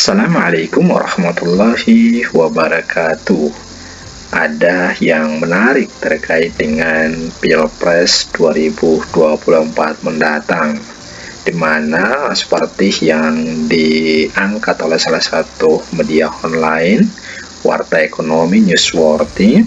Assalamualaikum warahmatullahi wabarakatuh. Ada yang menarik terkait dengan Pilpres 2024 mendatang, di mana seperti yang diangkat oleh salah satu media online, Warta Ekonomi Newsworthy,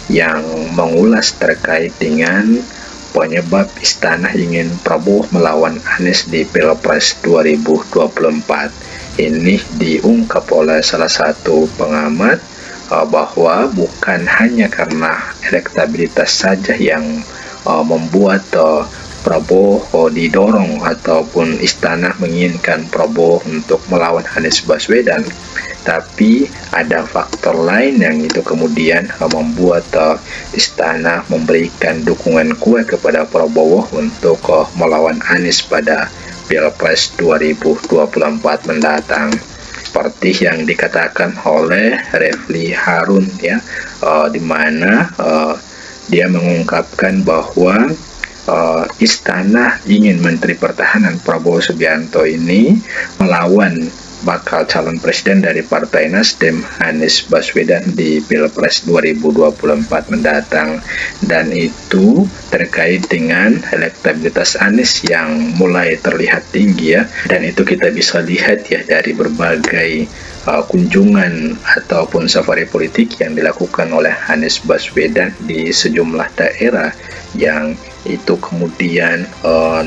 yang mengulas terkait dengan penyebab Istana ingin Prabowo melawan Anies di Pilpres 2024. Ini diungkap oleh salah satu pengamat bahwa bukan hanya karena elektabilitas saja yang membuat Prabowo didorong ataupun Istana menginginkan Prabowo untuk melawan Anies Baswedan, tapi ada faktor lain yang itu kemudian membuat Istana memberikan dukungan kuat kepada Prabowo untuk melawan Anies pada Pilpres 2024 mendatang. Seperti yang dikatakan oleh Refli Harun ya, di mana dia mengungkapkan bahwa Istana ingin Menteri Pertahanan Prabowo Subianto ini melawan bakal calon presiden dari Partai Nasdem Anies Baswedan di Pilpres 2024 mendatang, dan itu terkait dengan elektabilitas Anies yang mulai terlihat tinggi ya, dan itu kita bisa lihat ya dari berbagai kunjungan ataupun safari politik yang dilakukan oleh Anies Baswedan di sejumlah daerah, yang itu kemudian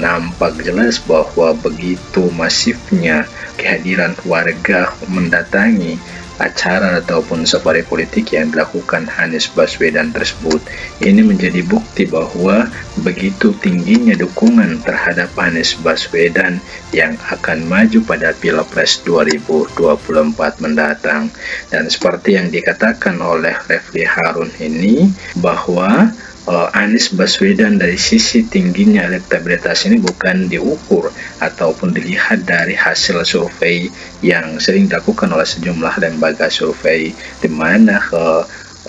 nampak jelas bahwa begitu masifnya kehadiran warga mendatangi acara ataupun safari politik yang dilakukan Anies Baswedan tersebut. Ini menjadi bukti bahwa begitu tingginya dukungan terhadap Anies Baswedan yang akan maju pada Pilpres 2024 mendatang. Dan seperti yang dikatakan oleh Refli Harun ini, bahwa Anies Baswedan dari sisi tingginya elektabilitas ini bukan diukur ataupun dilihat dari hasil survei yang sering dilakukan oleh sejumlah lembaga survei, di mana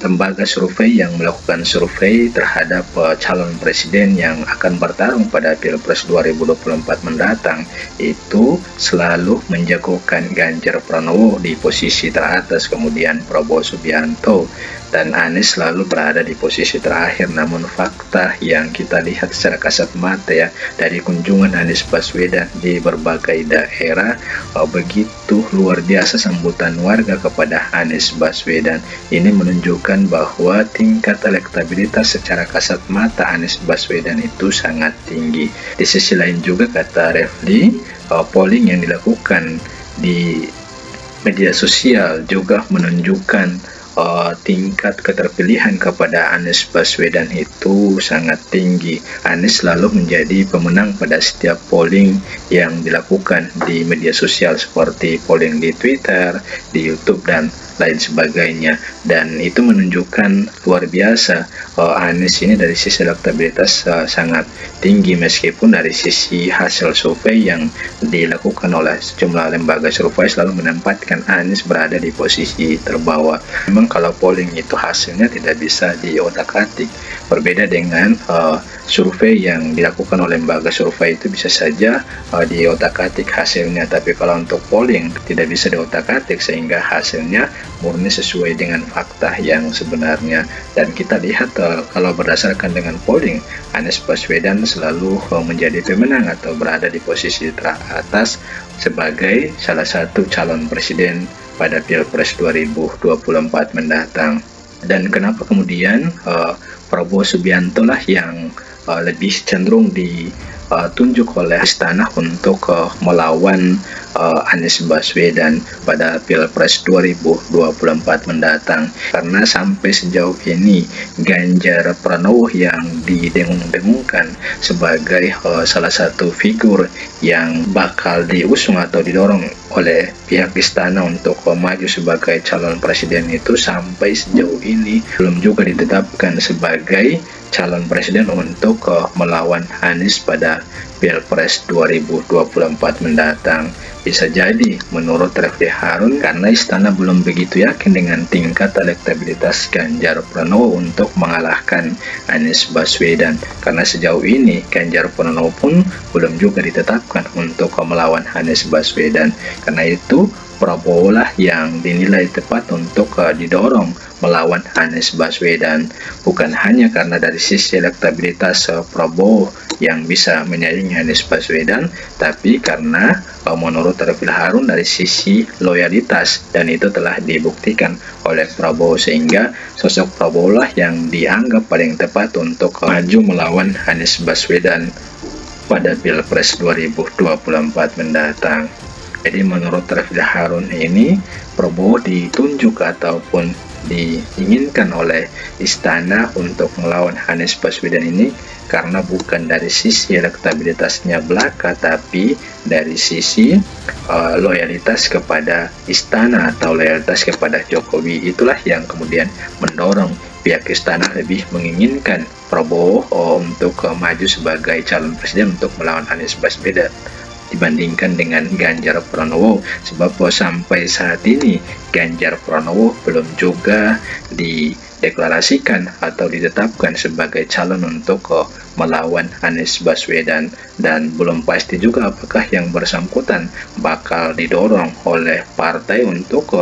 lembaga survei yang melakukan survei terhadap calon presiden yang akan bertarung pada Pilpres 2024 mendatang itu selalu menjagokan Ganjar Pranowo di posisi teratas, kemudian Prabowo Subianto, dan Anies selalu berada di posisi terakhir. Namun fakta yang kita lihat secara kasat mata ya, dari kunjungan Anies Baswedan di berbagai daerah, begitu luar biasa sambutan warga kepada Anies Baswedan. Ini menunjukkan bahwa tingkat elektabilitas secara kasat mata Anies Baswedan itu sangat tinggi. Di sisi lain juga, kata Refli, polling yang dilakukan di media sosial juga menunjukkan tingkat keterpilihan kepada Anies Baswedan itu sangat tinggi. Anies selalu menjadi pemenang pada setiap polling yang dilakukan di media sosial seperti polling di Twitter, di YouTube, dan lain sebagainya. Dan itu menunjukkan luar biasa Anies ini dari sisi elektabilitas sangat tinggi, meskipun dari sisi hasil survei yang dilakukan oleh sejumlah lembaga survei selalu menempatkan Anies berada di posisi terbawah. Memang kalau polling itu hasilnya tidak bisa diotak-atik, berbeda dengan survei yang dilakukan oleh lembaga survei itu bisa saja diotak-atik hasilnya, tapi kalau untuk polling tidak bisa diotak-atik sehingga hasilnya murni sesuai dengan fakta yang sebenarnya. Dan kita lihat kalau berdasarkan dengan polling, Anies Baswedan selalu menjadi pemenang atau berada di posisi teratas sebagai salah satu calon presiden pada Pilpres 2024 mendatang. Dan kenapa kemudian Prabowo Subianto lah yang lebih cenderung ditunjuk oleh Istana untuk melawan Anies Baswedan pada Pilpres 2024 mendatang? Karena sampai sejauh ini Ganjar Pranowo yang didengung-dengungkan sebagai salah satu figur yang bakal diusung atau didorong oleh pihak Istana untuk maju sebagai calon presiden itu sampai sejauh ini belum juga ditetapkan sebagai calon presiden untuk melawan Anies pada Pilpres 2024 mendatang. Bisa jadi menurut Refli Harun karena Istana belum begitu yakin dengan tingkat elektabilitas Ganjar Pranowo untuk mengalahkan Anies Baswedan, karena sejauh ini Ganjar Pranowo pun belum juga ditetapkan untuk melawan Anies Baswedan. Karena itu Prabowo lah yang dinilai tepat untuk didorong melawan Anies Baswedan, bukan hanya karena dari sisi elektabilitas Prabowo yang bisa menyaingi Anies Baswedan, tapi karena menurut Refil Harun dari sisi loyalitas, dan itu telah dibuktikan oleh Prabowo, sehingga sosok Prabowo lah yang dianggap paling tepat untuk maju melawan Anies Baswedan pada Pilpres 2024 mendatang. Jadi menurut Refil Harun ini, Prabowo ditunjuk ataupun diinginkan oleh istana untuk melawan Anies Baswedan ini karena bukan dari sisi elektabilitasnya belaka, tapi dari sisi loyalitas kepada istana atau loyalitas kepada Jokowi. Itulah yang kemudian mendorong pihak istana lebih menginginkan Prabowo untuk maju sebagai calon presiden untuk melawan Anies Baswedan dibandingkan dengan Ganjar Pranowo, sebab sampai saat ini Ganjar Pranowo belum juga dideklarasikan atau ditetapkan sebagai calon untuk melawan Anies Baswedan, dan belum pasti juga apakah yang bersangkutan bakal didorong oleh partai untuk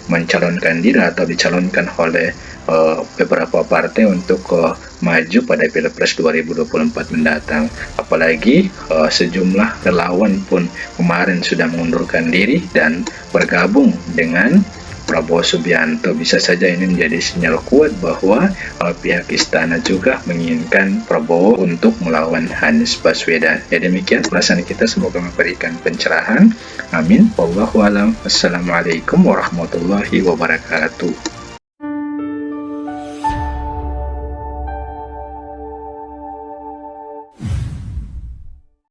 mencalonkan diri atau dicalonkan oleh beberapa partai untuk maju pada Pilpres 2024 mendatang. Apalagi sejumlah relawan pun kemarin sudah mengundurkan diri dan bergabung dengan Prabowo Subianto. Bisa saja ini menjadi sinyal kuat bahwa pihak istana juga menginginkan Prabowo untuk melawan Anies Baswedan. Ya, demikian ulasan kita, semoga memberikan pencerahan. Amin. Wallahu a'lam. Wassalamualaikum warahmatullahi wabarakatuh.